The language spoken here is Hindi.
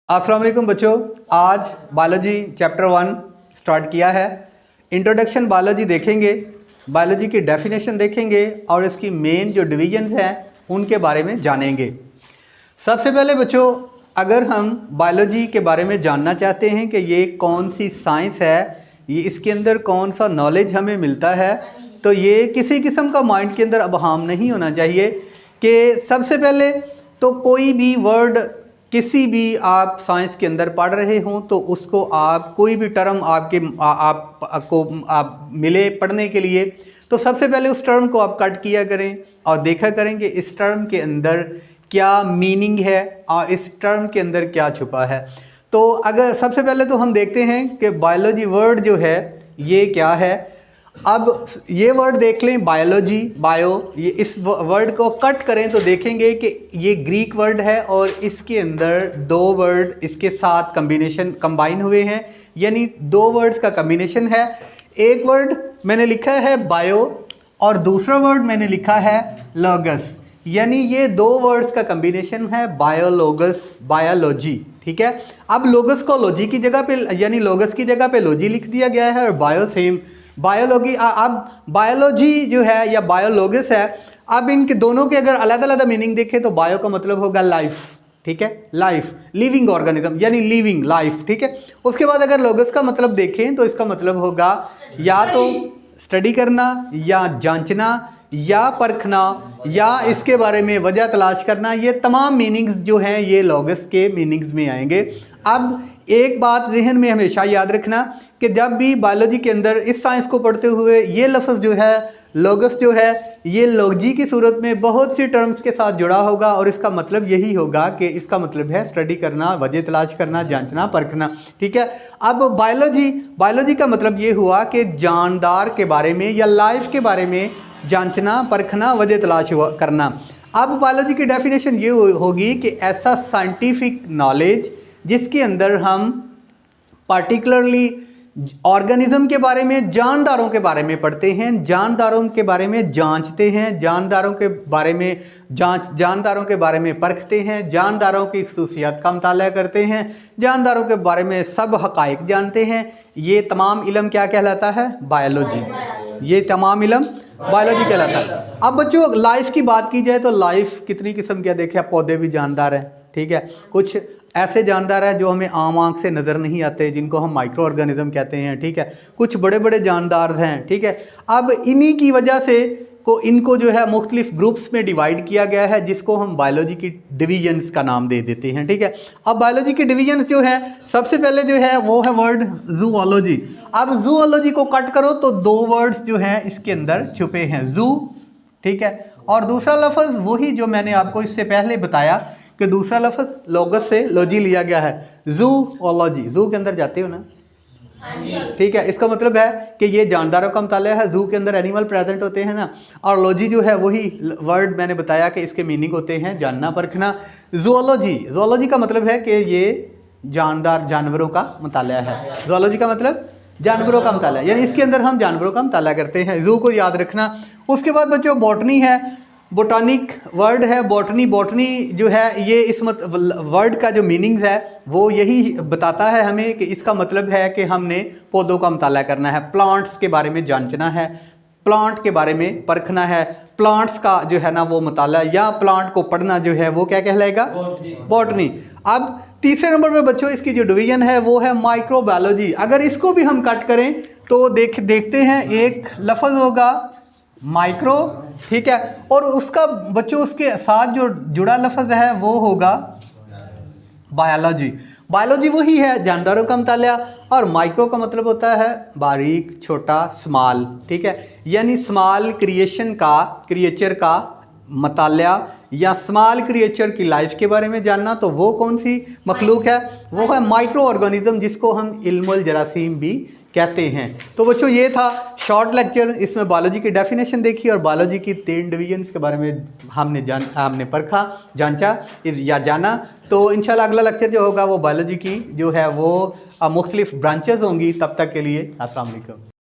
अस्सलाम वालेकुम बच्चों, आज बायोलॉजी चैप्टर 1 स्टार्ट किया है। इंट्रोडक्शन बायोलॉजी देखेंगे, बायोलॉजी की डेफिनेशन देखेंगे और इसकी मेन जो डिवीजन्स हैं उनके बारे में जानेंगे। सबसे पहले बच्चों, अगर हम बायोलॉजी के बारे में जानना चाहते हैं कि ये कौन सी साइंस है, ये इसके अंदर कौन सा नॉलेज हमें मिलता है, तो ये किसी किस्म का माइंड के अंदर अबहाम नहीं होना चाहिए कि सबसे पहले तो कोई भी वर्ड किसी भी आप साइंस के अंदर पढ़ रहे हों तो उसको आप कोई भी टर्म आप मिले पढ़ने के लिए, तो सबसे पहले उस टर्म को आप कट किया करें और देखा करें कि इस टर्म के अंदर क्या मीनिंग है और इस टर्म के अंदर क्या छुपा है। तो अगर सबसे पहले तो हम देखते हैं कि बायोलॉजी वर्ड जो है ये क्या है। अब ये वर्ड देख लें, बायोलॉजी, बायो, ये इस वर्ड को कट करें तो देखेंगे कि ये ग्रीक वर्ड है और इसके अंदर दो वर्ड इसके साथ कंबाइन हुए हैं, यानी दो वर्ड्स का कम्बिनेशन है। एक वर्ड मैंने लिखा है बायो और दूसरा वर्ड मैंने लिखा है लोगस, यानी ये दो वर्ड्स का कम्बिनेशन है बायोलोगस, बायोलॉजी। ठीक है, अब लोगस को लॉजी की जगह पे, यानी लोगस की जगह पे लॉजी लिख दिया गया है और बायो सेम बायोलॉजी। अब बायोलॉजी जो है या बायोलोगस है, अब इनके दोनों के अगर अलग अलग मीनिंग देखें तो बायो का मतलब होगा लाइफ, ठीक है, लाइफ, लिविंग ऑर्गेनिज्म यानी लिविंग लाइफ। ठीक है, उसके बाद अगर लोगस का मतलब देखें तो इसका मतलब होगा या तो स्टडी करना या जांचना या परखना या इसके बारे में वजह तलाश करना। ये तमाम मीनिंग्स जो हैं ये लोगस के मीनिंग्स में आएंगे। अब एक बात जहन में हमेशा याद रखना कि जब भी बायोलॉजी के अंदर इस साइंस को पढ़ते हुए ये लफ्ज़ जो है लोगस जो है ये लॉजी की सूरत में बहुत सी टर्म्स के साथ जुड़ा होगा और इसका मतलब यही होगा कि इसका मतलब है स्टडी करना, वजह तलाश करना, जांचना, परखना। ठीक है, अब बायोलॉजी का मतलब ये हुआ कि जानदार के बारे में या लाइफ के बारे में जांचना, परखना, वजह तलाश करना। अब बायोलॉजी की डेफिनेशन ये होगी कि ऐसा साइंटिफिक नॉलेज जिसके अंदर हम पार्टिकुलरली ऑर्गेनिज्म के बारे में, जानदारों के बारे में पढ़ते हैं, जानदारों के बारे में जांचते हैं, जानदारों के बारे में परखते हैं, जानदारों की खसूसियात का मुताला करते हैं, जानदारों के बारे में सब हक़ाइक़ जानते हैं। ये तमाम इल्म क्या कहलाता है? बायोलॉजी। ये तमाम इल्म बायोलॉजी कहलाता है। अब बच्चों लाइफ की बात की जाए तो लाइफ कितनी किस्म की देखिए, पौधे भी जानदार हैं। ठीक है, कुछ ऐसे जानदार हैं जो हमें आम आँख से नज़र नहीं आते, जिनको हम माइक्रो ऑर्गेनिज्म कहते हैं। ठीक है, कुछ बड़े बड़े जानदार हैं। ठीक है, अब इन्हीं की वजह से इनको जो है मुख्तलिफ ग्रुप्स में डिवाइड किया गया है, जिसको हम बायोलॉजी की डिवीजन्स का नाम दे देते हैं। ठीक है, अब बायोलॉजी की डिवीजन्स जो है सबसे पहले जो है वो है वर्ड जूओलॉजी। अब जूओलॉजी को कट करो तो दो वर्ड्स जो हैं इसके अंदर छुपे हैं, जू, ठीक है, और दूसरा लफ्ज़ वही जो मैंने आपको इससे पहले बताया कि दूसरा लफ्ज़ लोगस से लॉजी लिया गया है, जूओलॉजी। जू के अंदर जाते हो ना? ठीक है, इसका मतलब है कि ये जानदारों का मुताला है। जू के अंदर एनिमल प्रेजेंट होते हैं ना, और लॉजी जो है वही वर्ड मैंने बताया कि इसके मीनिंग होते हैं जानना, परखना। जूओलॉजी का मतलब है कि ये जानदार जानवरों का मुताला है। जूओलॉजी का मतलब जानवरों का मुताला, यानी इसके अंदर हम जानवरों का मुताला करते हैं। जू को याद रखना। उसके बाद बच्चों बॉटनी है, बोटानिक वर्ड है। बॉटनी जो है ये इस वर्ड का जो मीनिंग्स है वो यही बताता है हमें कि इसका मतलब है कि हमने पौधों का मुताला करना है, प्लांट्स के बारे में जांचना है, प्लांट के बारे में परखना है, प्लांट्स का जो है ना वो मुताला या प्लांट को पढ़ना जो है वो क्या कहलाएगा? बॉटनी। अब तीसरे नंबर पे बच्चों इसकी जो डिवीजन है वो है माइक्रोबायोलॉजी। अगर इसको भी हम कट करें तो देखते हैं एक लफ्ज़ होगा माइक्रो, ठीक है, और उसका बच्चों उसके साथ जो जुड़ा लफ्ज़ है वो होगा बायोलॉजी। बायोलॉजी वही है जानदारों का मुताला, और माइक्रो का मतलब होता है बारीक, छोटा, स्मॉल। ठीक है, यानी स्मॉल क्रिएचर का मुताला या स्मॉल क्रिएचर की लाइफ के बारे में जानना। तो वो कौन सी मखलूक है? वो है माइक्रो ऑर्गेनिज्म, जिसको हम इल्मुल जरासीम भी कहते हैं। तो बच्चों ये था शॉर्ट लेक्चर, इसमें बायोलॉजी की डेफिनेशन देखी और बायोलॉजी की 3 डिवीजन्स के बारे में हमने परखा, जांचा या जाना। तो इंशाल्लाह अगला लेक्चर जो होगा वो बायोलॉजी की जो है वो मुख्तलिफ ब्रांचेस होंगी। तब तक के लिए अस्सलाम वालेकुम।